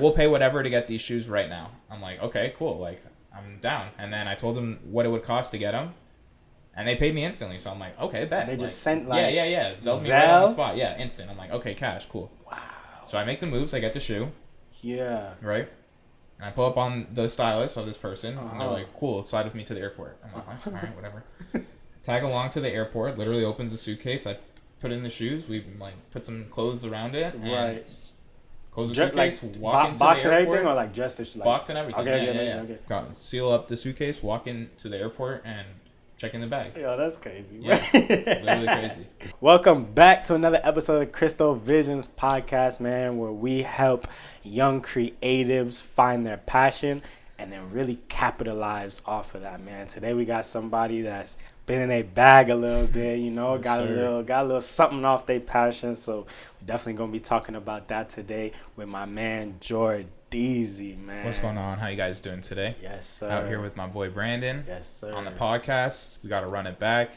we'll pay whatever to get these shoes right now. I'm like, okay, cool. Like, I'm down. And then I told them what it would cost to get them. And they paid me instantly. So I'm like, okay, bet. They like, just sent like yeah. Zelled me right on the spot. Yeah, instant. I'm like, okay, cash, cool. Wow. So I make the moves. I get the shoe. Yeah. Right? And I pull up on the stylist of this person. And they're like, cool, slide with me to the airport. I'm like, all right, whatever. Tag along to the airport. Literally opens the suitcase. I put in the shoes. We like put some clothes around it. And Right. Close the suitcase, like, walk into box the and airport. everything, or like just the Box and everything. Okay, Yeah. Got, seal up the suitcase, walk into the airport, and check in the bag. Yo, that's crazy. Yeah, literally crazy. Welcome back to another episode of Crystalvzns Podcast, man, where we help young creatives find their passion and then really capitalize off of that, man. Today we got somebody that's been in a bag a little bit, you know, Yes, got sir. a little something off their passion. So we're definitely gonna be talking about that today with my man Jordeezy, man. What's going on? How you guys doing today? Yes, sir. Out here with my boy Brandon. Yes, sir. On the podcast. We got to run it back.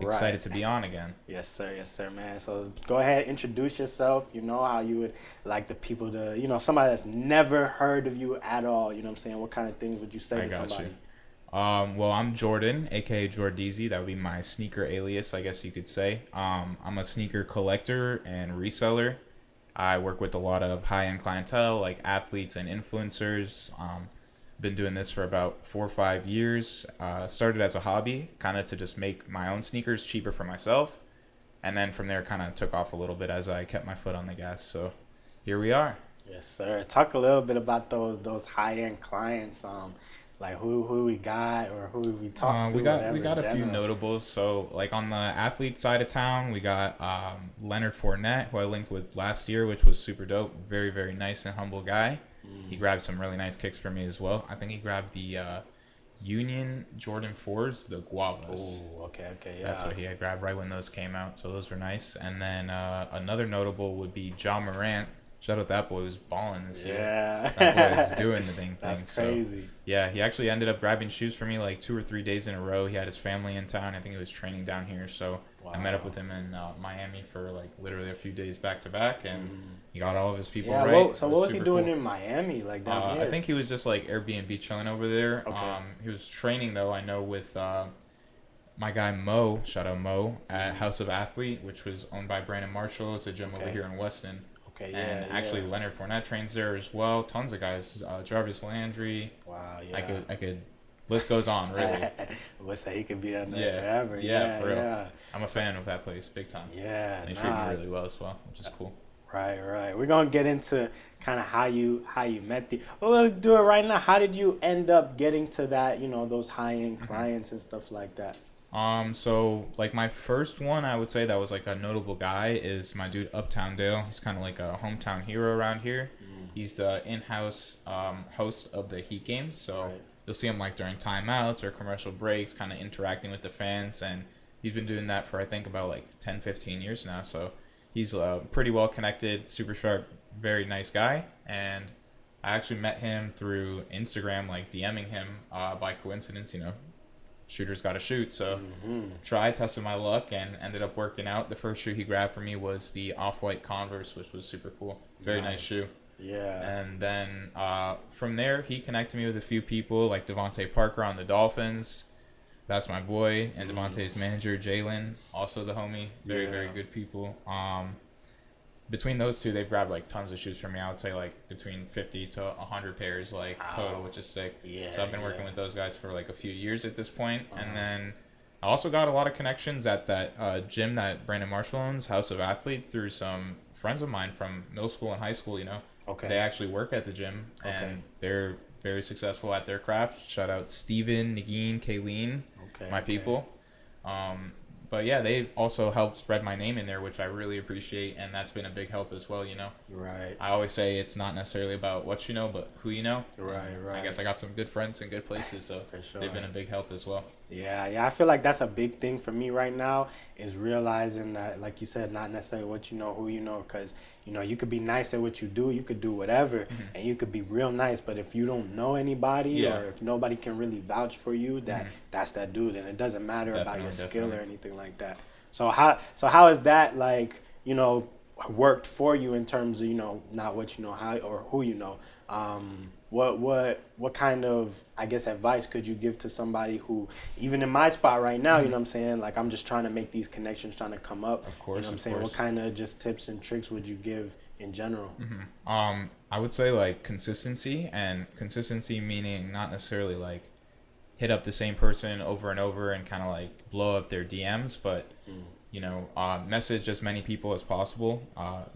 Excited Right. to be on again. Yes, sir, man. So go ahead, introduce yourself. You know how you would like the people to, you know, somebody that's never heard of you at all. You know what I'm saying? What kind of things would you say I to got somebody? you. Well, I'm Jordan, aka Jordeezy. That would be my sneaker alias, I guess you could say. I'm a sneaker collector and reseller. I work with a lot of high-end clientele, like athletes and influencers. Been doing this for about 4 or 5 years. Started as a hobby, kind of to just make my own sneakers cheaper for myself. And then from there, kind of took off a little bit as I kept my foot on the gas. So here we are. Yes, sir. Talk a little bit about those high-end clients. Like who we got or who we talked to. We got a few notables. So like on the athlete side of town, we got Leonard Fournette, who I linked with last year, which was super dope. Very, very nice and humble guy. He grabbed some really nice kicks for me as well. I think he grabbed the Union Jordan 4s, the Guavas. Oh, okay, yeah. That's what he had grabbed right when those came out. So those were nice. And then another notable would be Ja Morant. Shout out that boy, was balling this year. Yeah. That boy is doing the thing. That's so, crazy. yeah, he actually ended up grabbing shoes for me like 2 or 3 days in a row. He had his family in town. I think he was training down here. So I met up with him in Miami for like literally a few days back to back. And he got all of his people right. Well, so what was he super doing cool. in Miami, like down here? I think he was just like Airbnb chilling over there. Okay. He was training though, I know, with my guy Mo, shout out Mo, at House of Athlete, which was owned by Brandon Marshall. It's a gym over here in Weston. Okay, And actually Leonard Fournette trains there as well. Tons of guys. Jarvis Landry. Wow, yeah. I could. List goes on, really. Let's say he could be on there forever. Yeah, for real. I'm a fan of that place, big time. Yeah, And they treat me really well as well, which is cool. Right. We're gonna get into kind of how you met the. Well, let's do it right now. How did you end up getting to that? You know, those high end clients and stuff like that. So like my first one, I would say that was like a notable guy is my dude Uptown Dale. He's kind of like a hometown hero around here. He's the in-house host of the Heat games, so you'll see him like during timeouts or commercial breaks, kind of interacting with the fans, and he's been doing that for I think about like 10, 15 years now. So he's pretty well connected, super sharp, very nice guy, and I actually met him through Instagram, like DMing him by coincidence, you know. Shooters got to shoot, so tested my luck and ended up working out. The first shoe he grabbed for me was the Off-White Converse, which was super cool. Very nice shoe. Yeah. And then from there, he connected me with a few people like Devontae Parker on the Dolphins. That's my boy. And Devontae's manager, Jalen, also the homie. Very, very good people. Between those two, they've grabbed like tons of shoes for me. I would say like between 50 to 100 pairs like total, which is sick. Yeah, so I've been working with those guys for like a few years at this point. And then I also got a lot of connections at that gym that Brandon Marshall owns, House of Athlete, through some friends of mine from middle school and high school, you know. Okay. They actually work at the gym and they're very successful at their craft. Shout out Steven, Nagin, Kayleen, my people. But yeah, they also helped spread my name in there, which I really appreciate, and that's been a big help as well, you know. Right. I always say it's not necessarily about what you know, but who you know. Right. I guess I got some good friends in good places, so For sure. they've been a big help as well. Yeah. I feel like that's a big thing for me right now is realizing that, like you said, not necessarily what you know, who you know, because, you know, you could be nice at what you do, you could do whatever, and you could be real nice, but if you don't know anybody or if nobody can really vouch for you, that's that dude, and it doesn't matter about your skill or anything like that. So how is that, like, you know, worked for you in terms of, you know, not what you know, how or who you know, What kind of, I guess, advice could you give to somebody who, even in my spot right now, you know what I'm saying, like I'm just trying to make these connections, trying to come up. Of course, you know what I'm saying. What kind of just tips and tricks would you give in general? I would say like consistency, and consistency meaning not necessarily like hit up the same person over and over and kind of like blow up their DMs, but message as many people as possible.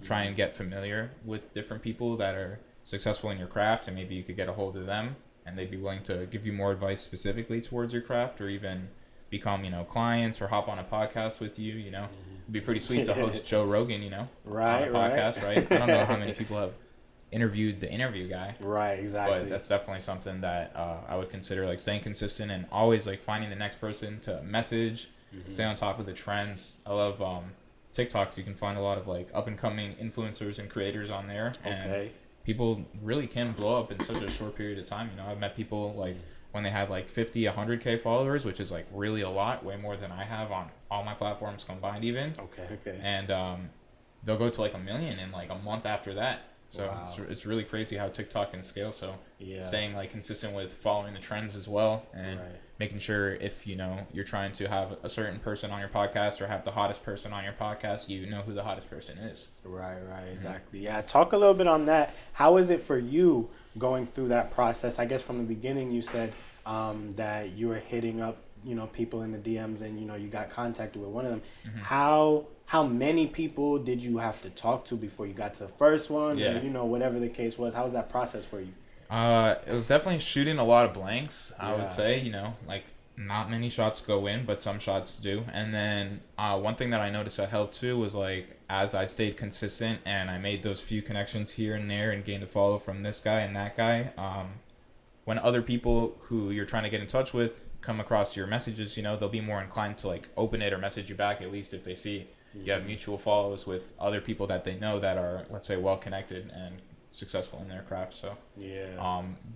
Try and get familiar with different people that are successful in your craft, and maybe you could get a hold of them and they'd be willing to give you more advice specifically towards your craft, or even become clients, or hop on a podcast with you. It'd be pretty sweet to host Joe Rogan right, on a podcast, right? I don't know how many people have interviewed the interview guy, right? Exactly. But that's definitely something that I would consider, like staying consistent and always like finding the next person to message. Stay on top of the trends. I love TikToks. You can find a lot of like up and coming influencers and creators on there, and people really can blow up in such a short period of time. I've met people like when they had like 50, 100K followers, which is like really a lot, way more than I have on all my platforms combined even. Okay. And they'll go to like 1 million in like a month after that. So wow. It's really crazy how TikTok can scale. So staying like consistent with following the trends as well, and making sure if you're trying to have a certain person on your podcast or have the hottest person on your podcast, you know who the hottest person is. Right, exactly. Yeah, talk a little bit on that. How is it for you going through that process? I guess from the beginning you said that you were hitting up people in the DMs, and you got contacted with one of them. How many people did you have to talk to before you got to the first one? Yeah. Or, whatever the case was, how was that process for you? It was definitely shooting a lot of blanks, I would say. Like not many shots go in, but some shots do. And then one thing that I noticed that helped too was like as I stayed consistent and I made those few connections here and there and gained a follow from this guy and that guy, when other people who you're trying to get in touch with come across your messages, they'll be more inclined to like open it or message you back, at least if they see you have mutual follows with other people that they know that are, let's say, well connected and successful in their craft. So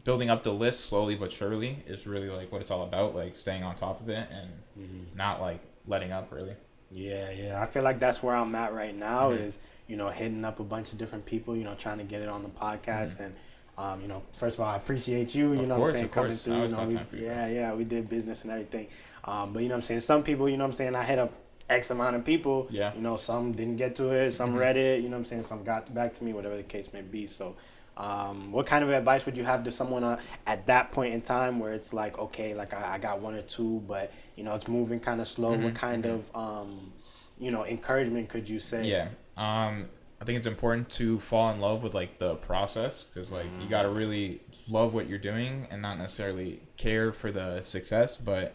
building up the list slowly but surely is really like what it's all about, like staying on top of it and not like letting up really. I feel like that's where I'm at right now is hitting up a bunch of different people, trying to get it on the podcast. And first of all, I appreciate you, of what I'm saying, coming through. I always got time for you, we did business and everything. But what I'm saying, some people, I hit up X amount of people, some didn't get to it, some read it, what I'm saying, some got back to me, whatever the case may be. So what kind of advice would you have to someone at that point in time where it's like, okay, like I got one or two, but it's moving kind of slow? What kind of encouragement could you say? I think it's important to fall in love with like the process, because like you got to really love what you're doing and not necessarily care for the success, but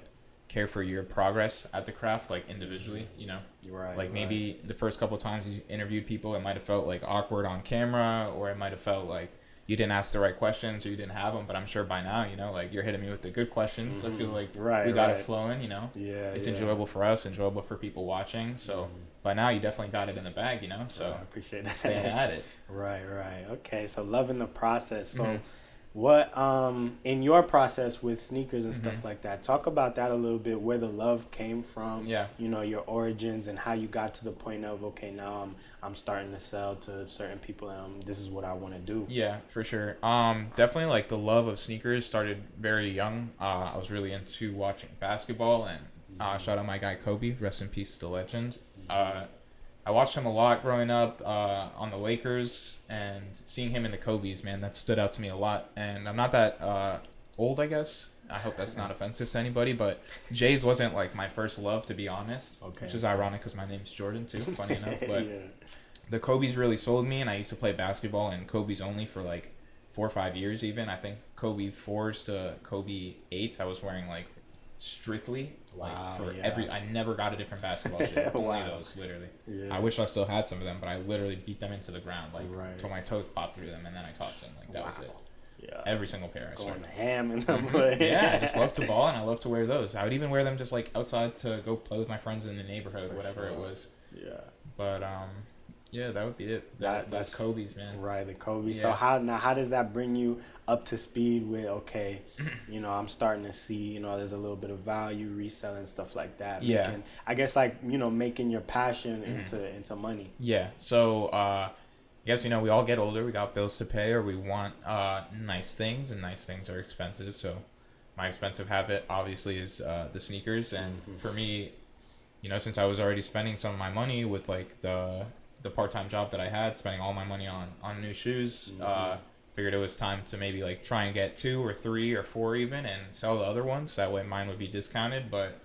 care for your progress at the craft, like individually. Maybe the first couple of times you interviewed people, it might have felt like awkward on camera, or it might have felt like you didn't ask the right questions or you didn't have them, but I'm sure by now like you're hitting me with the good questions. I feel like we got it flowing. It's enjoyable for us, enjoyable for people watching, so by now you definitely got it in the bag, so I appreciate that. Staying at it. Right. Okay, so loving the process. So what in your process with sneakers and stuff like that, talk about that a little bit, where the love came from, your origins, and how you got to the point of, okay, now I'm starting to sell to certain people, and this is what I want to do. Yeah, for sure. Definitely like the love of sneakers started very young. I was really into watching basketball, and shout out my guy Kobe, rest in peace, the legend. I watched him a lot growing up on the Lakers, and seeing him in the Kobe's, man, that stood out to me a lot. And I'm not that old, I guess. I hope that's not offensive to anybody, but Jay's wasn't like my first love, to be honest, which is ironic because my name's Jordan too, funny enough. But the Kobe's really sold me, and I used to play basketball in Kobe's only for like 4 or 5 years even. I think Kobe 4s to Kobe 8s I was wearing like strictly I never got a different basketball shoe. Only those, literally. I wish I still had some of them, but I literally beat them into the ground until my toes popped through them, and then I tossed them. Like that was it. Every single pair, I swear. Going ham in them. I just love to ball, and I love to wear those. I would even wear them just like outside to go play with my friends in the neighborhood, whatever it was. But that would be it. That's Kobe's, man. Right, the Kobe. So how does that bring you up to speed with, okay, I'm starting to see, there's a little bit of value, reselling, stuff like that. I guess like, making your passion into money. So guess, we all get older. We got bills to pay, or we want nice things, and nice things are expensive. So my expensive habit obviously is the sneakers. And for me, since I was already spending some of my money with like the part-time job that I had, spending all my money on new shoes, figured it was time to maybe like try and get 2 or 3 or 4 even, and sell the other ones. That way mine would be discounted. But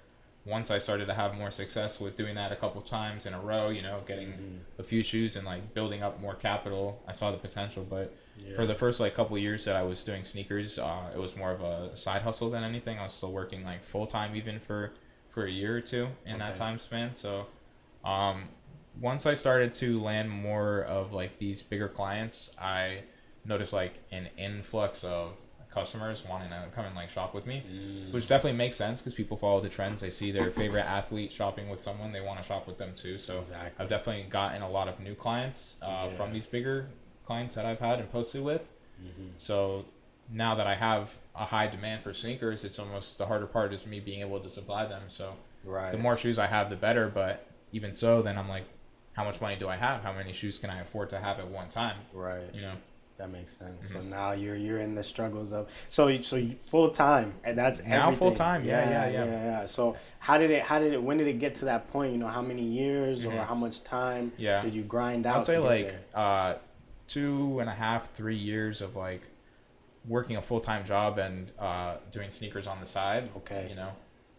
once I started to have more success with doing that a couple times in a row, getting a few shoes and like building up more capital, I saw the potential. But for the first like couple years that I was doing sneakers, it was more of a side hustle than anything. I was still working like full time even for a year or two in that time span. So once I started to land more of like these bigger clients, I noticed like an influx of customers wanting to come and like shop with me, which definitely makes sense because people follow the trends. They see their favorite athlete shopping with someone, they want to shop with them too. So I've definitely gotten a lot of new clients from these bigger clients that I've had and posted with. So now that I have a high demand for sneakers, it's almost the harder part is me being able to supply them. So the more shoes I have, the better. But even so, then I'm like, how much money do I have? How many shoes can I afford to have at one time? Right. That makes sense. So now you're in the struggles of so you full time, and that's now everything. Full time. Yeah. So when did it get to that point? How many years or how much time did you grind out? I'd say like 2.5, 3 years of like working a full time job and doing sneakers on the side. Okay.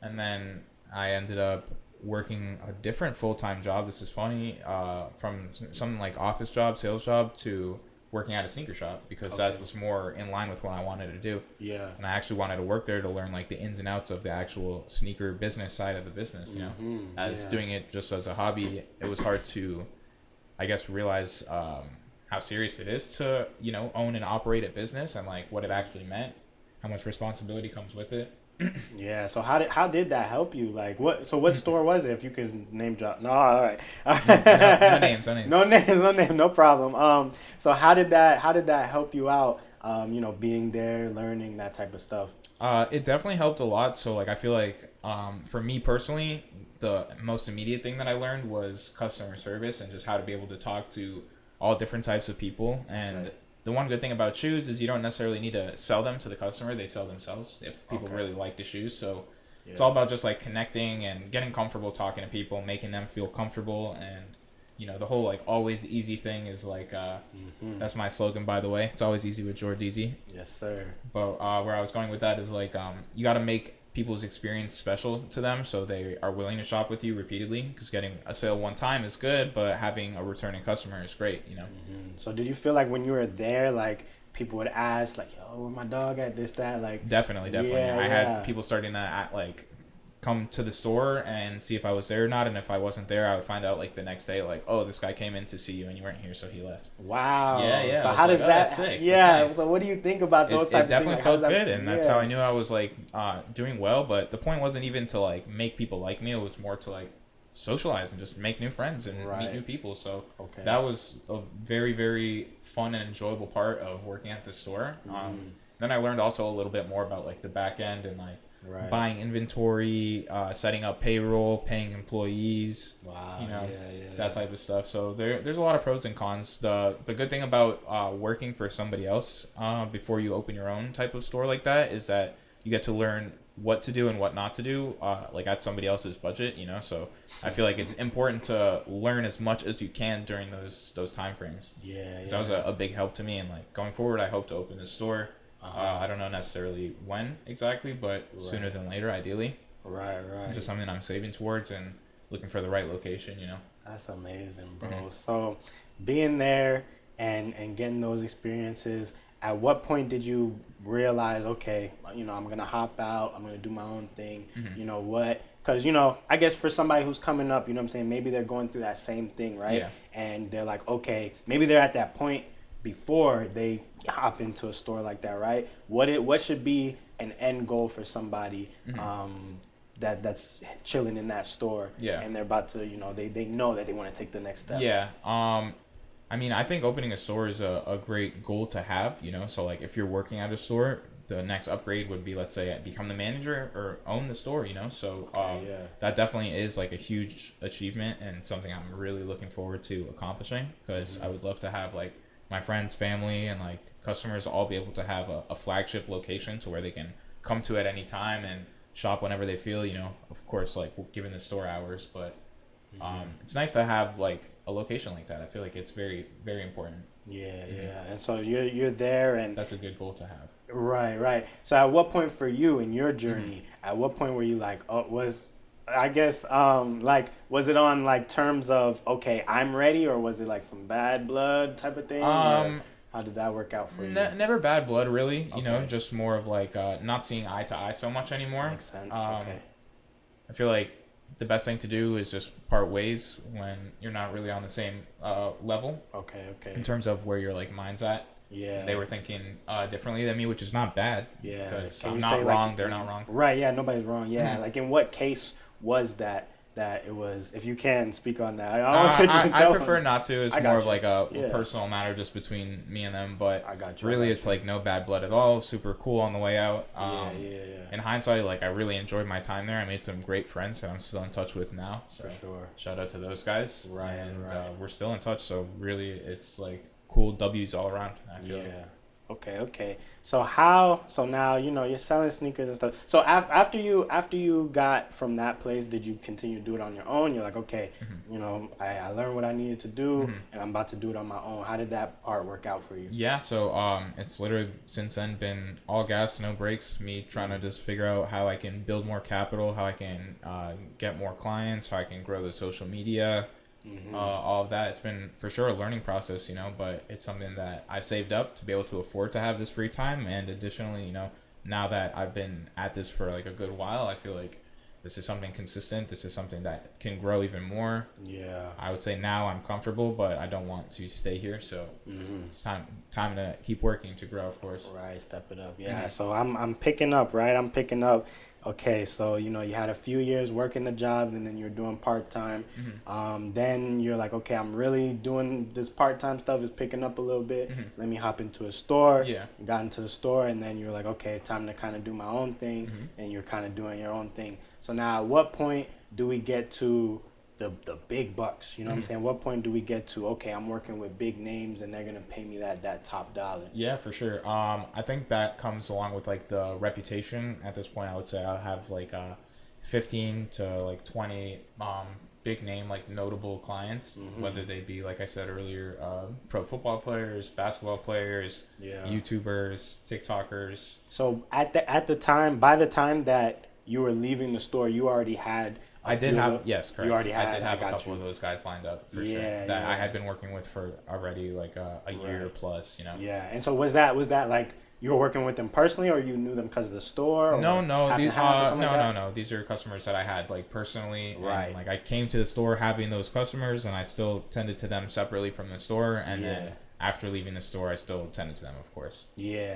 And then I ended up working a different full time job. This is funny. From some like office job, sales job to working at a sneaker shop because that was more in line with what I wanted to do. Yeah. And I actually wanted to work there to learn like the ins and outs of the actual sneaker business side of the business, As doing it just as a hobby, it was hard to, I guess, realize how serious it is to, own and operate a business and like what it actually meant, how much responsibility comes with it. Yeah. So how did that help you? Like what store was it? If you could name drop. No, all right. No names. No names. No problem. So how did that help you out? Being there, learning that type of stuff. It definitely helped a lot. So like I feel like for me personally, the most immediate thing that I learned was customer service and just how to be able to talk to all different types of people. And the one good thing about shoes is you don't necessarily need to sell them to the customer. They sell themselves if people really like the shoes. So it's all about just like connecting and getting comfortable talking to people, making them feel comfortable. And, the whole like always easy thing is like, that's my slogan, by the way. It's always easy with Jordeezy. Yes, sir. But where I was going with that is like, you got to make people's experience special to them so they are willing to shop with you repeatedly, because getting a sale one time is good, but having a returning customer is great. So did you feel like when you were there, like people would ask like, yo, where my dog at, this, that, like? Definitely. I had people starting to come to the store and see if I was there or not, and if I wasn't there, I would find out like the next day, like, oh, this guy came in to see you and you weren't here, so he left. Wow. Yeah. So how does that? That's sick. Yeah. That's nice. So what do you think about those type of things? It definitely felt good, and that's how I knew I was like doing well. But the point wasn't even to like make people like me. It was more to like socialize and just make new friends and meet new people. So that was a very, very fun and enjoyable part of working at the store. Then I learned also a little bit more about like the back end and like buying inventory, setting up payroll, paying employees, that type of stuff. So there's a lot of pros and cons. The good thing about working for somebody else before you open your own type of store like that is that you get to learn what to do and what not to do, like at somebody else's budget, So I feel like it's important to learn as much as you can during those time frames. That was a big help to me, and like going forward, I hope to open a store. I don't know necessarily when exactly, but sooner than later, ideally. Right. Just something I'm saving towards and looking for the right location, That's amazing, bro. So being there and getting those experiences, at what point did you realize, okay, I'm going to hop out, I'm going to do my own thing, what? Because, I guess for somebody who's coming up, what I'm saying, maybe they're going through that same thing, right? Yeah. And they're like, okay, maybe they're at that point before they hop into a store like that, right? What should be an end goal for somebody that's chilling in that store, and they're about to, they know that they want to take the next step? I mean, I think opening a store is a great goal to have, So like if you're working at a store, the next upgrade would be, let's say, become the manager or own the store, you know? So that definitely is like a huge achievement and something I'm really looking forward to accomplishing, because I would love to have like my friends, family, and like customers all be able to have a flagship location to where they can come to at any time and shop whenever they feel, you know, of course, like given the store hours, but it's nice to have like a location like that. I feel like it's very, very important. Yeah, yeah. And so you're there, and that's a good goal to have. Right. So at what point for you in your journey, at what point were you like, was it on like terms of, okay, I'm ready, or was it like some bad blood type of thing? How did that work out for you? Never bad blood, really. You know, just more of like not seeing eye to eye so much anymore. Makes sense. Okay. I feel like the best thing to do is just part ways when you're not really on the same level. Okay. In terms of where your like mind's at. Yeah. They were thinking differently than me, which is not bad. Yeah. Because I'm not wrong, they're not wrong. Right. Yeah. Nobody's wrong. Yeah. Like, in what case was that it was? If you can speak on that, I prefer not to. It's more of like a personal matter just between me and them. But I got you. Really, it's like no bad blood at all. Super cool on the way out. Yeah. In hindsight, like I really enjoyed my time there. I made some great friends that I'm still in touch with now. So for sure. Shout out to those guys. Right. And we're still in touch. So really, it's like cool W's all around, I feel. Yeah. Okay. So now, you know, you're selling sneakers and stuff. So after you got from that place, did you continue to do it on your own? You're like, okay, you know, I learned what I needed to do, and I'm about to do it on my own. How did that part work out for you? Yeah, so it's literally since then been all gas, no brakes, me trying to just figure out how I can build more capital, how I can get more clients, how I can grow the social media. All of that. It's been for sure a learning process, you know, but it's something that I saved up to be able to afford to have this free time. And additionally, you know, now that I've been at this for like a good while, I feel like this is something consistent. This is something that can grow even more. Yeah. I would say now I'm comfortable, but I don't want to stay here. So it's time to keep working to grow, of course. Right. Step it up. Yeah. So I'm picking up, right? I'm picking up. Okay, so, you know, you had a few years working the job, and then you're doing part-time. Then you're like, okay, I'm really doing this part-time stuff is picking up a little bit. Let me hop into a store. Yeah. Got into the store, and then you're like, okay, time to kind of do my own thing, and you're kind of doing your own thing. So now at what point do we get to the big bucks? You know what I'm saying? What point do we get to, okay, I'm working with big names and they're going to pay me that top dollar? Yeah, for sure. I think that comes along with like the reputation. At this point, I would say I have like 15 to like 20 big name, like notable clients, whether they be, like I said earlier, pro football players, basketball players, YouTubers, TikTokers. So by the time that you were leaving the store, you already had yes, correct. You already had, I did have a couple of those guys lined up for sure that I had been working with for already like a year plus, you know. Yeah, and so was that like you were working with them personally, or you knew them because of the store? Or no. These are customers that I had like personally. Right. And, like I came to the store having those customers, and I still tended to them separately from the store, and then after leaving the store, I still tended to them, of course. Yeah.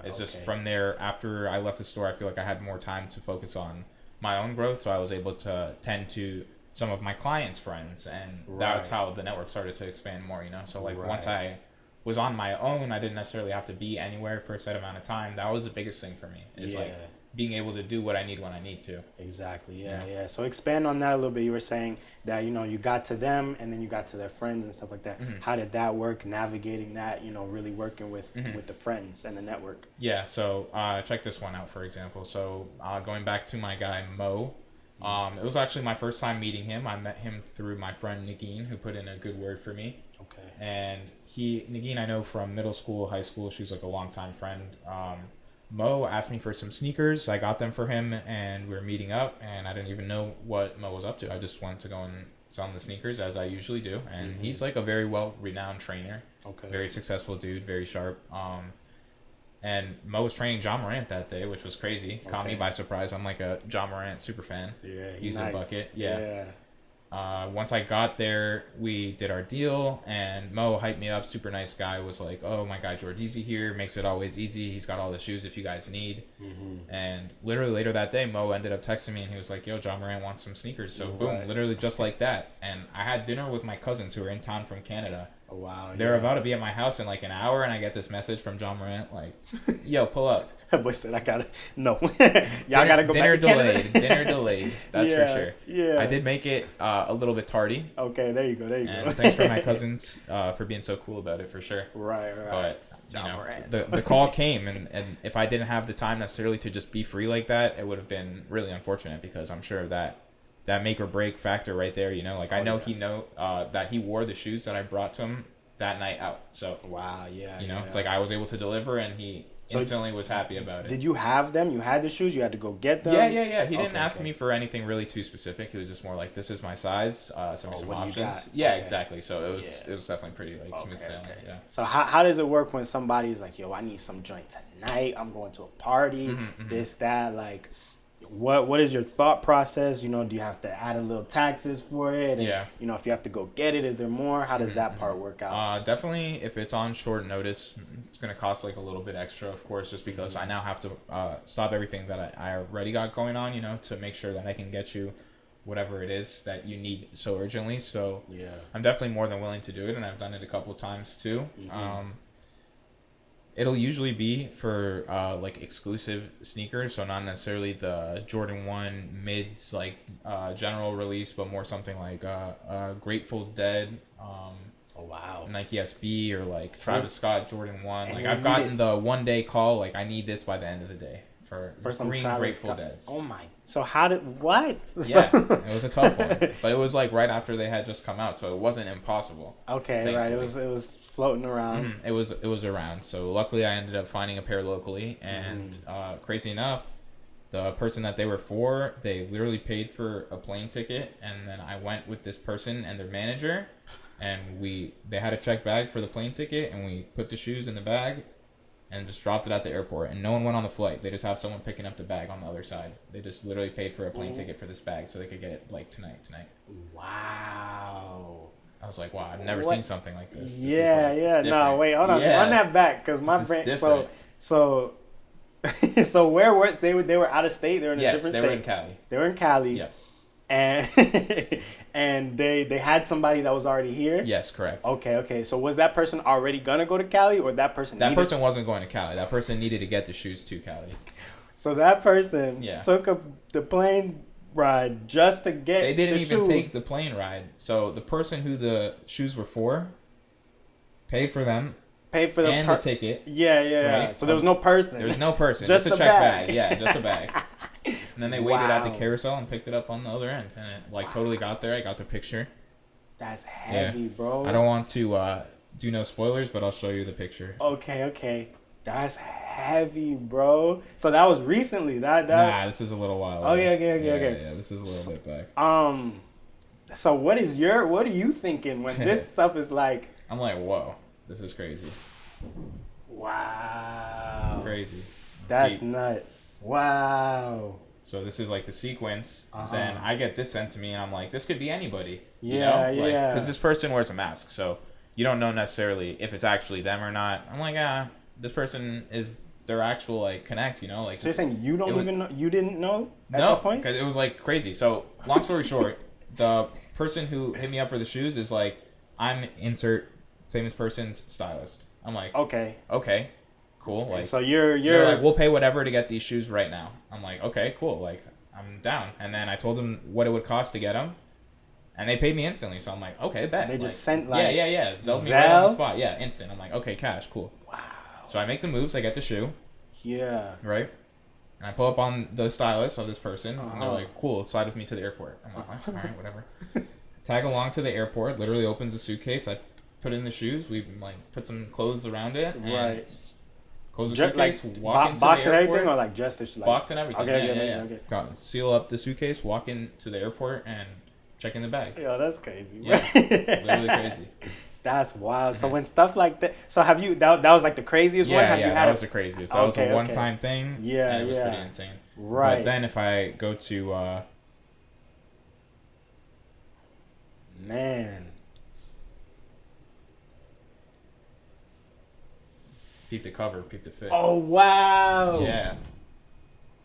It's just from there, after I left the store, I feel like I had more time to focus on my own growth, so I was able to tend to some of my clients' friends, and that's how the network started to expand more, you know. So like once I was on my own, I didn't necessarily have to be anywhere for a set amount of time. That was the biggest thing for me. It's like being able to do what I need when I need to. Exactly. Yeah. So expand on that a little bit. You were saying that, you know, you got to them and then you got to their friends and stuff like that. How did that work, navigating that, you know, really working with the friends and the network? Yeah. So check this one out, for example. So going back to my guy Mo, it was actually my first time meeting him. I met him through my friend Nagin, who put in a good word for me. Okay. And Nagin I know from middle school, high school. She's like a longtime friend. Mo asked me for some sneakers. I got them for him, and we were meeting up, and I didn't even know what Mo was up to. I just wanted to go and sell him the sneakers, as I usually do. And he's like a very well-renowned trainer. Okay. Very successful dude, very sharp. And Mo was training Ja Morant that day, which was crazy. Caught me by surprise. I'm like a Ja Morant super fan. Yeah, he's nice. a bucket. Yeah. Once I got there, we did our deal, and Mo hyped me up. Super nice guy. Was like, oh, my guy Jordeezy here makes it always easy. He's got all the shoes if you guys need. And literally later that day, Mo ended up texting me, and he was like, yo, Ja Morant wants some sneakers. So boom, literally just like that. And I had dinner with my cousins who were in town from Canada. Wow. They're about to be at my house in like an hour, and I get this message from Ja Morant like, "Yo, pull up." Boy said, "I gotta no." Y'all gotta go dinner back to Canada. delayed. Dinner delayed. That's for sure. Yeah. I did make it a little bit tardy. Okay, there you go. And thanks for my cousins for being so cool about it, for sure. Right. But the call came, and if I didn't have the time necessarily to just be free like that, it would have been really unfortunate, because I'm sure that make or break factor right there, like I know he that he wore the shoes that I brought to him that night out. So wow, it's like I was able to deliver, and he instantly was happy about it. Did you have them? You had the shoes? You had to go get them? Yeah. He didn't ask me for anything really too specific. It was just more like, this is my size. Send me some options. Yeah, exactly. So it was definitely pretty smooth sailing. Okay. Yeah. So how does it work when somebody's like, yo, I need some joint tonight. I'm going to a party. This, that. Like, what is your thought process? Do you have to add a little taxes for it? And, if you have to go get it, is there more? How does that part work out? Definitely, if it's on short notice, it's going to cost like a little bit extra, of course, just because I now have to stop everything that I already got going on, to make sure that I can get you whatever it is that you need so urgently. So I'm definitely more than willing to do it, and I've done it a couple of times too. It'll usually be for like exclusive sneakers, so not necessarily the Jordan 1 mids, like general release, but more something like Grateful Dead, Nike SB, or like Travis Scott Jordan 1. Like I've gotten the one day call, like I need this by the end of the day for some green Grateful Deads. Oh my! So what? Yeah, it was a tough one, but it was like right after they had just come out, so it wasn't impossible. Okay, thankfully. Right. It was floating around. It was around. So luckily, I ended up finding a pair locally, and crazy enough, the person that they were for, they literally paid for a plane ticket, and then I went with this person and their manager, and they had a check bag for the plane ticket, and we put the shoes in the bag and just dropped it at the airport, and no one went on the flight. They just have someone picking up the bag on the other side. They just literally paid for a plane ticket for this bag so they could get it like tonight. Wow. I was like, wow, I've never seen something like this. No, wait, hold on. Run that back, because my brain. So where were they? They were out of state. They were in a different state. They were in Cali. They were in Cali. Yeah. And they had somebody that was already here? Yes, correct. Okay. So was that person already going to go to Cali, or that person person wasn't going to Cali. That person needed to get the shoes to Cali. So that person took the plane ride just to get They didn't the even shoes. take the plane ride. So the person who the shoes were for paid for them. Paid for the ticket. Yeah. Right? So there was no person. There was no person. Just a check bag. Yeah, just a bag. And then they waited at the carousel and picked it up on the other end, and it totally got there. I got the picture. That's heavy, bro. I don't want to do no spoilers, but I'll show you the picture. Okay. That's heavy, bro. So that was recently. Nah, this is a little while. Okay. Yeah, this is a little bit back. So what are you thinking when this stuff is like? I'm like, whoa, this is crazy. Wow. Crazy. That's nuts. Wow. So this is like the sequence. Then I get this sent to me, and I'm like, this could be anybody. Yeah. Because this person wears a mask, so you don't know necessarily if it's actually them or not. I'm like, this person is their actual like connect. Like. So you're saying you didn't know at that point? Because it was like crazy. So long story short, the person who hit me up for the shoes is like, I'm insert famous person's stylist. I'm like, okay. Cool. Like, so you're like, we'll pay whatever to get these shoes right now. I'm like, okay, cool. Like, I'm down. And then I told them what it would cost to get them, and they paid me instantly. So I'm like, okay, bet. They just like, sent like Zelled me right on the spot. Yeah, instant. I'm like, okay, cash, cool. Wow. So I make the moves. I get the shoe. Yeah. Right. And I pull up on the stylist of this person, and they're like, cool, slide with me to the airport. I'm like, all right, whatever. Tag along to the airport. Literally opens a suitcase. I put in the shoes. We like put some clothes around it. And right. Close the suitcase, like, walk into box the airport. And everything, or like just the box and everything. Okay. Seal up the suitcase, walk into the airport, and check in the bag. Yo, that's crazy. Yeah, literally crazy. That's wild. So when stuff like that, so have you that was like the craziest one? Have you had that was the craziest. That was a one-time thing. Yeah, and it was pretty insane. Right. But then if I go to man. Peep the cover, peep the fit. Oh wow! Yeah.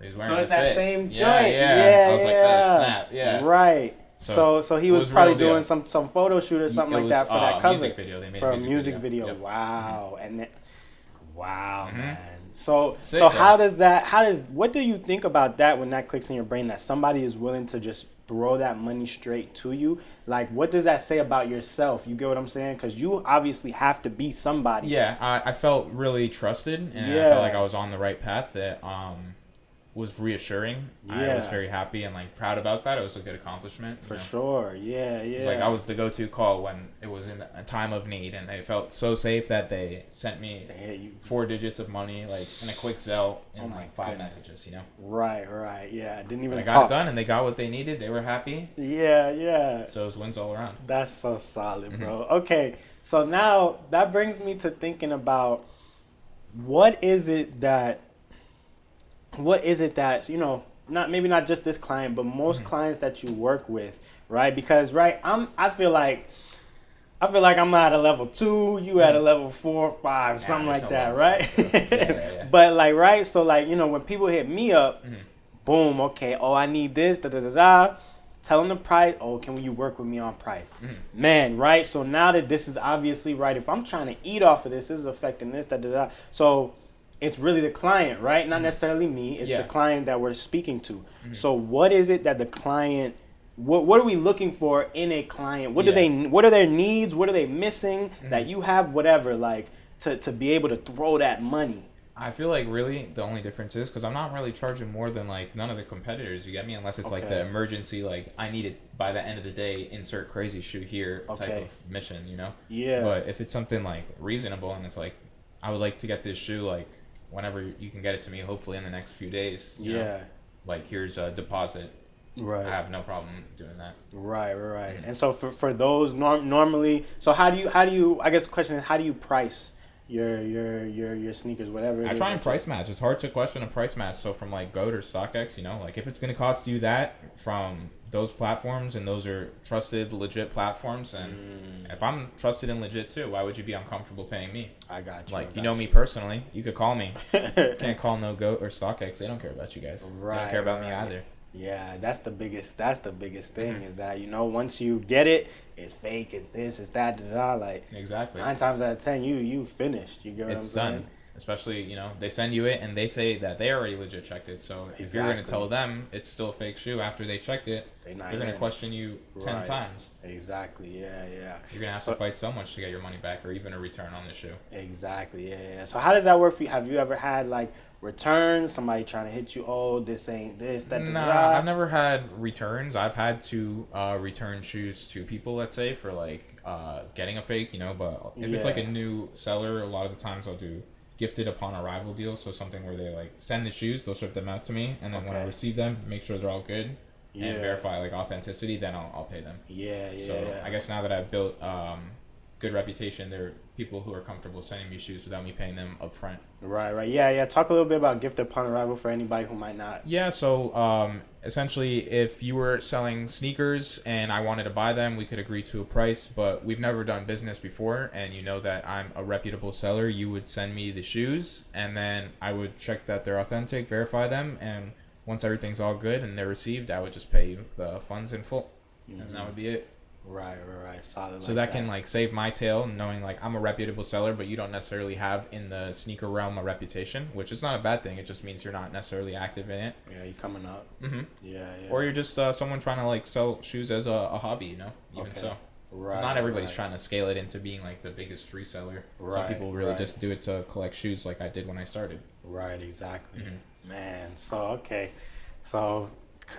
He's wearing so it's that fit. same joint. Yeah. I was like, oh snap! Yeah. Right. So he was probably doing some photo shoot or something like that for that cover. Music video. They made for a music video. Yep. Wow. And then, Mm-hmm. man. So Sick, what do you think about that when that clicks in your brain that somebody is willing to just throw that money straight to you? Like, what does that say about yourself? You get what I'm saying? Because you obviously have to be somebody. Yeah, I felt really trusted, and I felt like I was on the right path. That was reassuring. I was very happy and like proud about that. It was a good accomplishment. For sure. Yeah. It was like I was the go-to call when it was in a time of need, and they felt so safe that they sent me 4 digits of money like in a quick Zelle in like 5 messages. Right. Yeah. Didn't even. They got it done, and they got what they needed. They were happy. Yeah. So it was wins all around. That's so solid, bro. Okay, so now that brings me to thinking about what is it that not just this client, but most clients that you work with, right? Because I feel like I'm at a level 2, you at a level 4 or 5, something like that, right? Yeah. But like, right? So like, when people hit me up, boom, okay, I need this, tell them the price. Oh, can you work with me on price? Man, right? So now that this is obviously, right, if I'm trying to eat off of this is affecting this, So it's really the client, right? Not necessarily me. It's the client that we're speaking to. So what is it that the client, what are we looking for in a client? What are their needs? What are they missing that you have, whatever, like to be able to throw that money? I feel like really the only difference is because I'm not really charging more than like none of the competitors, you get me? Unless it's like the emergency, like I need it by the end of the day, insert crazy shoe here type of mission, Yeah. But if it's something like reasonable and it's like, I would like to get this shoe like whenever you can get it to me, hopefully in the next few days. You know? Like here's a deposit. Right. I have no problem doing that. Right. And so for those normally, so how do you? I guess the question is, how do you price your sneakers, whatever it is? I try and price match. It's hard to question a price match. So from like GOAT or StockX, like if it's gonna cost you that from those platforms, and those are trusted, legit platforms, and if I'm trusted and legit too, why would you be uncomfortable paying me? I got you. Like me personally, you could call me. Can't call no GOAT or StockX. They don't care about you guys. Right. They don't care about me either. Yeah, that's the biggest thing is that, once you get it, it's fake, it's this, it's that, like exactly 9 times out of 10 you finished. You get what I'm saying? It's done. Especially, they send you it and they say that they already legit checked it. So if you're going to tell them it's still a fake shoe after they checked it, they're going to question you 10 times. Exactly. Yeah. You're going to have to fight so much to get your money back or even a return on the shoe. Exactly. Yeah. So how does that work for you? Have you ever had like returns, somebody trying to hit you, this ain't this, that? Nah, I've never had returns. I've had to return shoes to people, let's say, for like getting a fake, but if it's like a new seller, a lot of the times I'll do gifted upon arrival deal. So something where they like send the shoes, they'll ship them out to me, and then when I receive them, make sure they're all good and verify like authenticity, then I'll pay them. So I guess now that I've built good reputation, there are people who are comfortable sending me shoes without me paying them up front. Right. Yeah. Talk a little bit about gift upon arrival for anybody who might not. Yeah, so essentially if you were selling sneakers and I wanted to buy them, we could agree to a price, but we've never done business before, and you know that I'm a reputable seller. You would send me the shoes, and then I would check that they're authentic, verify them, and once everything's all good and they're received, I would just pay you the funds in full. And that would be it. Right. Solid. So that can like save my tail, knowing like I'm a reputable seller, but you don't necessarily have in the sneaker realm a reputation, which is not a bad thing. It just means you're not necessarily active in it. Yeah, you're coming up. Yeah. Or you're just someone trying to like sell shoes as a hobby, Even so. Right. Not everybody's trying to scale it into being like the biggest reseller. Some people really just do it to collect shoes, like I did when I started. Right. Exactly. Man. So okay. So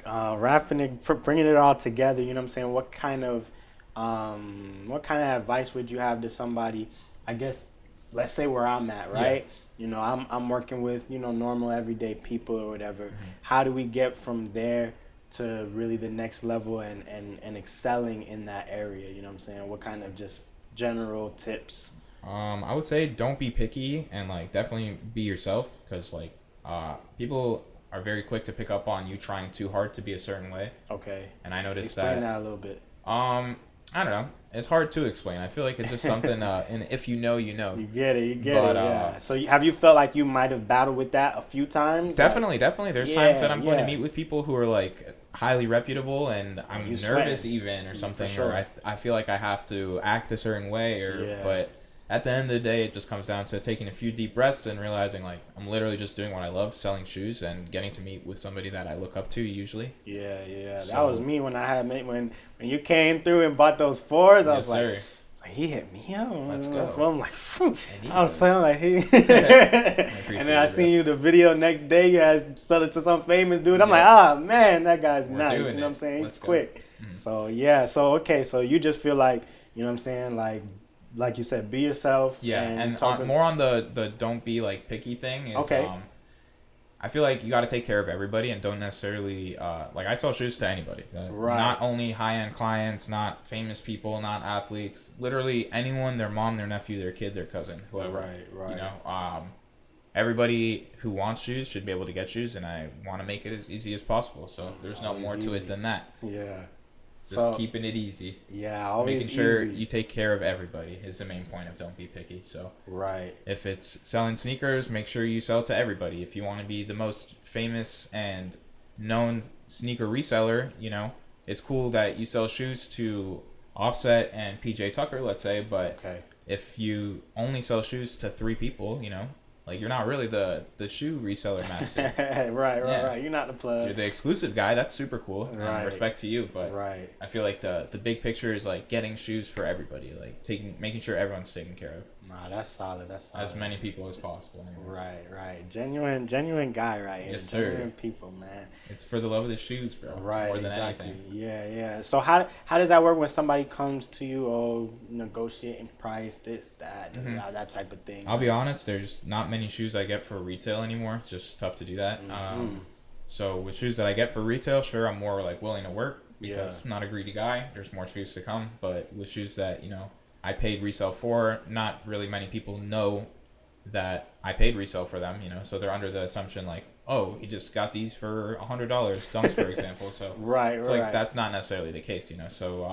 wrapping it, bringing it all together. You know what I'm saying? What kind of advice would you have to somebody? I guess, let's say where I'm at, right? Yeah. I'm working with normal everyday people or whatever. How do we get from there to really the next level and excelling in that area? You know what I'm saying? What kind of just general tips? I would say don't be picky and like definitely be yourself, because like people are very quick to pick up on you trying too hard to be a certain way. Okay. And I noticed Explain that a little bit. I don't know. It's hard to explain. I feel like it's just something, and if you know, you know. You get it, yeah. So have you felt like you might have battled with that a few times? Definitely. There's times that I'm going to meet with people who are like highly reputable, and I'm nervous even or something, sure. or I feel like I have to act a certain way, but at the end of the day, it just comes down to taking a few deep breaths and realizing like I'm literally just doing what I love, selling shoes, and getting to meet with somebody that I look up to usually. Yeah. So, that was me when I had when you came through and bought those 4s. I was like, he hit me up. Let's go. I'm like, I was saying like he. And then I seen you the video next day. You guys sold it to some famous dude. I'm like, man, that guy's nice. You know what I'm saying? He's quick. Mm-hmm. So yeah. So okay. So you just feel like, you know what I'm saying, like you said, be yourself. Yeah, and more on the don't be like picky thing is I feel like you got to take care of everybody and don't necessarily like I sell shoes to anybody. Not only high-end clients, not famous people, not athletes, literally anyone, their mom, their nephew, their kid, their cousin, whoever. Right. You know, everybody who wants shoes should be able to get shoes, and I want to make it as easy as possible. So there's no more to it than that. Yeah. Just keeping it easy. Yeah, always making sure you take care of everybody is the main point of don't be picky. So if it's selling sneakers, make sure you sell to everybody. If you want to be the most famous and known sneaker reseller, you know, it's cool that you sell shoes to Offset and PJ Tucker, let's say, but if you only sell shoes to 3 people, you know, like you're not really the shoe reseller master. Right. You're not the plug. You're the exclusive guy. That's super cool. And respect to you, but I feel like the big picture is like getting shoes for everybody, like making sure everyone's taken care of. Nah, that's solid. As many people as possible. Anyways. Right. Genuine guy right here. Yes, sir. Genuine people, man. It's for the love of the shoes, bro. Right. More than exactly. anything. Yeah. So how does that work when somebody comes to you, negotiating price, this, that, that type of thing? I'll be honest. There's not many shoes I get for retail anymore. It's just tough to do that. So with shoes that I get for retail, sure, I'm more like willing to work because I'm not a greedy guy. There's more shoes to come, but with shoes that I paid resale for, not really many people know that I paid resale for them, so they're under the assumption like, oh, he just got these for $100, Dunks, for example. So like that's not necessarily the case, So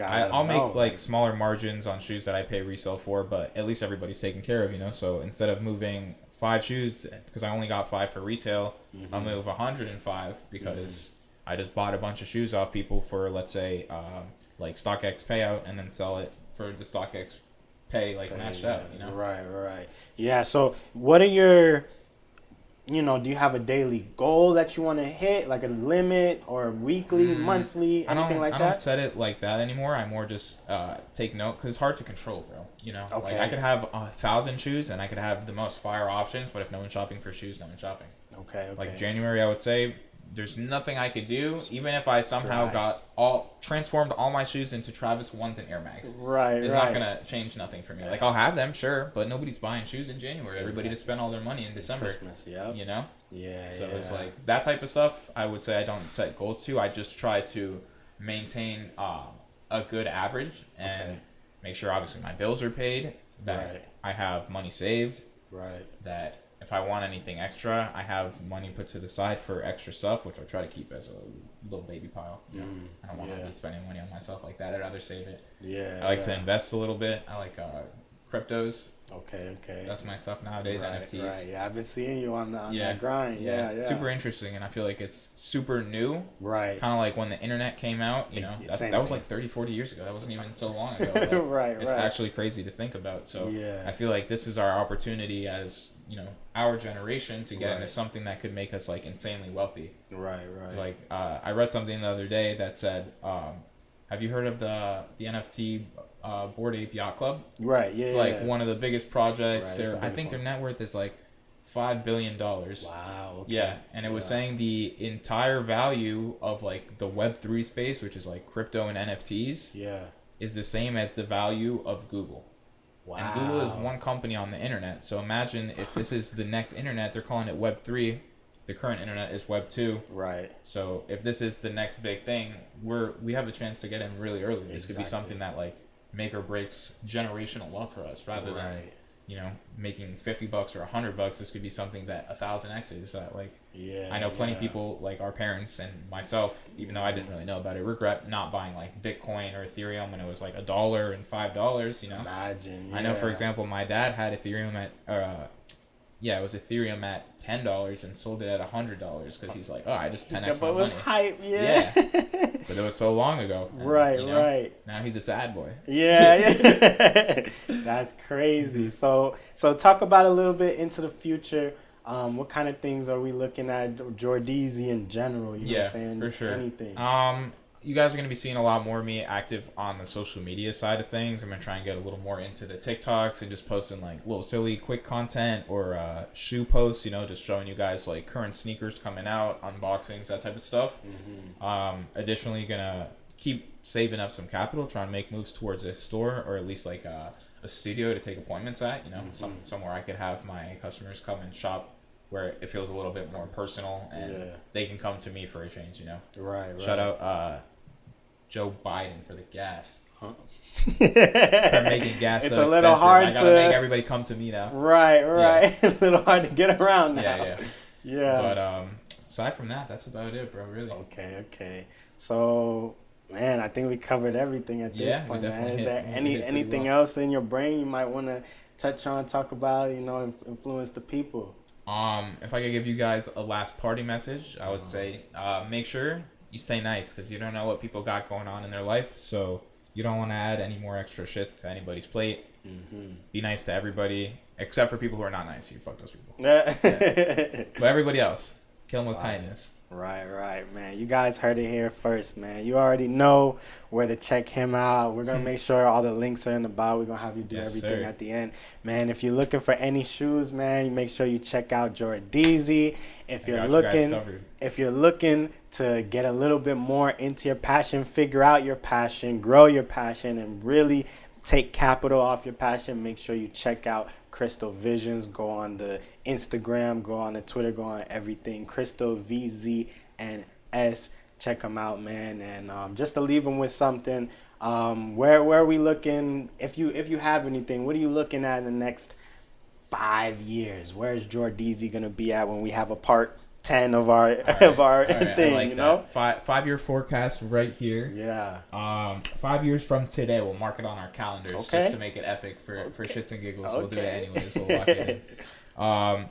I'll make like smaller margins on shoes that I pay resale for, but at least everybody's taken care of, So instead of moving 5 shoes, because I only got 5 for retail, I'll move 105 because I just bought a bunch of shoes off people for, let's say, like StockX payout, and then sell it for the StockX pay, like matched out, Right. Yeah. So what are your, do you have a daily goal that you want to hit, like a limit, or weekly, monthly, anything like that? I don't set it like that anymore. I more just take note, because it's hard to control, bro. Like I could have 1,000 shoes and I could have the most fire options, but if no one's shopping for shoes, no one's shopping. Okay. Like January, I would say there's nothing I could do, even if I somehow transformed all my shoes into Travis 1s and Air Max. It's not gonna change nothing for me. Like I'll have them, sure, but nobody's buying shoes in January. Everybody just spend all their money in December. Christmas, So it's like that type of stuff. I would say I don't set goals to. I just try to maintain a good average and make sure obviously my bills are paid, that I have money saved, that if I want anything extra, I have money put to the side for extra stuff, which I try to keep as a little baby pile. I don't want to be spending money on myself like that. I'd rather save it. I like to invest a little bit. I like cryptos. Okay. That's my stuff nowadays, NFTs. Yeah, I've been seeing you on that grind. Yeah. Super interesting, and I feel like it's super new. Kind of like when the internet came out, that was like 30, 40 years ago. That wasn't even so long ago. It's actually crazy to think about. So I feel like this is our opportunity as, our generation to get into something that could make us like insanely wealthy. Like I read something the other day that said, have you heard of the NFT Bored Ape Yacht Club? It's like one of the biggest projects. I think their net worth is like $5 billion. Wow. Okay. Yeah, and it was saying the entire value of like the Web3 space, which is like crypto and NFTs, is the same as the value of Google. Wow. And Google is one company on the internet. So imagine if this is the next internet, they're calling it Web3. The current internet is Web 2. So if this is the next big thing, we have a chance to get in really early. This could be something that like make or breaks generational wealth for us, rather than making $50 or $100. This could be something that 1,000x that like. Yeah. I know plenty of people like our parents and myself, even though I didn't really know about it, regret not buying like Bitcoin or Ethereum when it was like $1 and $5. Imagine. Yeah. I know, for example, my dad had Ethereum at it was Ethereum at $10 and sold it at $100 because he's like, I just 10x but my it was money. hype, yeah. But it was so long ago. And, right. Now he's a sad boy. Yeah. That's crazy. So talk about a little bit into the future. What kind of things are we looking at? Jordeezy in general, you know what I'm saying? For sure. Anything. You guys are going to be seeing a lot more of me active on the social media side of things. I'm going to try and get a little more into the TikToks and just posting like little silly quick content or shoe posts, just showing you guys like current sneakers coming out, unboxings, that type of stuff. Additionally, going to keep saving up some capital, trying to make moves towards a store or at least like a studio to take appointments at, somewhere I could have my customers come and shop where it feels a little bit more personal and they can come to me for a change, Right. Shout out Joe Biden for the gas. For making gas it's so a little hard I gotta make everybody come to me now. Right. Yeah. A little hard to get around now. Yeah. But aside from that, that's about it, bro, really. Okay. So, man, I think we covered everything at this point, man. Is there anything else in your brain you might want to touch on, talk about, influence the people? If I could give you guys a last party message, I would say make sure you stay nice because you don't know what people got going on in their life. So you don't want to add any more extra shit to anybody's plate. Be nice to everybody except for people who are not nice. You fuck those people. But everybody else, kill them with kindness. Right, man. You guys heard it here first, man. You already know where to check him out. We're going to make sure all the links are in the bio. We're going to have you do everything at the end. Man, if you're looking for any shoes, man, you make sure you check out Jordeezy. If you're looking to get a little bit more into your passion, figure out your passion, grow your passion, and really take capital off your passion, make sure you check out Crystalvzns. Go on the Instagram, go on the Twitter, go on everything. Crystalvzns. Check them out, man. And just to leave them with something, where are we looking? If you have anything, what are you looking at in the next 5 years? Where's Jordeezy gonna be at when we have a part 10 of our thing? That. 5-year forecast right here. Yeah. 5 years from today, we'll mark it on our calendars just to make it epic for shits and giggles. We'll do it anyways. We'll lock it in. I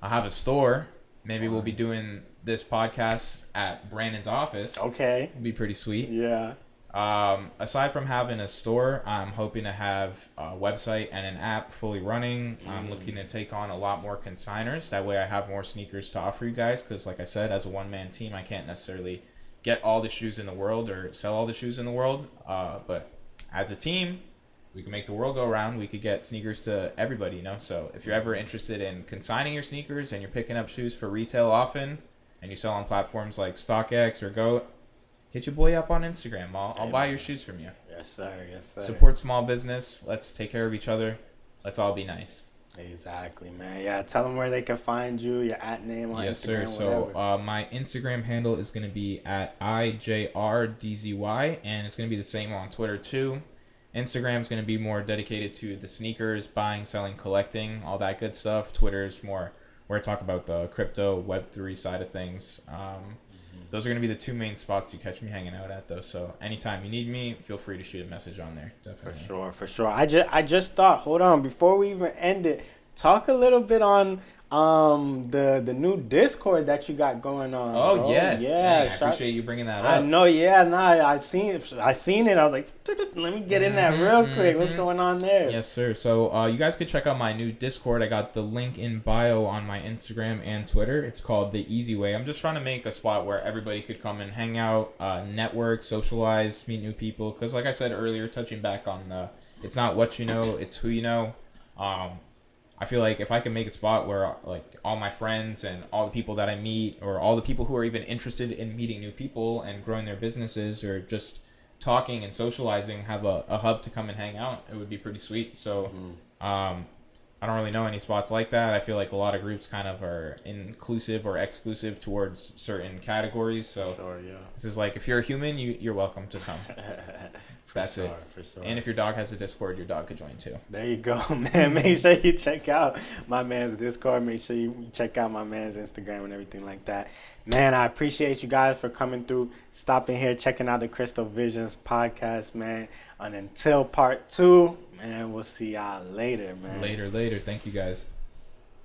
have a store. Maybe we'll be doing this podcast at Brandon's office. Okay. It'll be pretty sweet. Yeah. Aside from having a store, I'm hoping to have a website and an app fully running. I'm looking to take on a lot more consigners. That way I have more sneakers to offer you guys. Because like I said, as a one-man team, I can't necessarily get all the shoes in the world or sell all the shoes in the world. But as a team, we can make the world go round. We could get sneakers to everybody, So if you're ever interested in consigning your sneakers and you're picking up shoes for retail often and you sell on platforms like StockX or GOAT, hit your boy up on Instagram. I'll buy your shoes from you. Yes, sir. Support small business. Let's take care of each other. Let's all be nice. Exactly, man. Yeah, tell them where they can find you, your @ name on Instagram. Yes, sir. So my Instagram handle is going to be at ijrdzy, and it's going to be the same on Twitter too. Instagram is going to be more dedicated to the sneakers, buying, selling, collecting, all that good stuff. Twitter is more where I talk about the crypto, Web3 side of things. Those are going to be the two main spots you catch me hanging out at, though. So anytime you need me, feel free to shoot a message on there. Definitely. For sure. I just thought, hold on, before we even end it, talk a little bit on the new Discord that you got going on. Oh, bro. yes. Yeah. Dang, I appreciate you bringing that up. I know, I seen it. I was like, let me get in that real quick. What's going on there? Yes, sir. So you guys could check out my new Discord. I got the link in bio on my Instagram and Twitter. It's called The Easy Way. I'm just trying to make a spot where everybody could come and hang out, network, socialize, meet new people. Because like I said earlier, touching back on it's not what you know, it's who you know. I feel like if I can make a spot where like all my friends and all the people that I meet or all the people who are even interested in meeting new people and growing their businesses or just talking and socializing have a hub to come and hang out, it would be pretty sweet. So I don't really know any spots like that. I feel like a lot of groups kind of are inclusive or exclusive towards certain categories. So sure, yeah. This is like if you're a human, you're welcome to come. That's it. For sure. And if your dog has a Discord, your dog could join too. There you go, man. Make sure you check out my man's Discord. Make sure you check out my man's Instagram and everything like that. Man, I appreciate you guys for coming through, stopping here, checking out the Crystalvzns Podcast, man. And until part 2, man, we'll see y'all later, man. Later. Thank you, guys.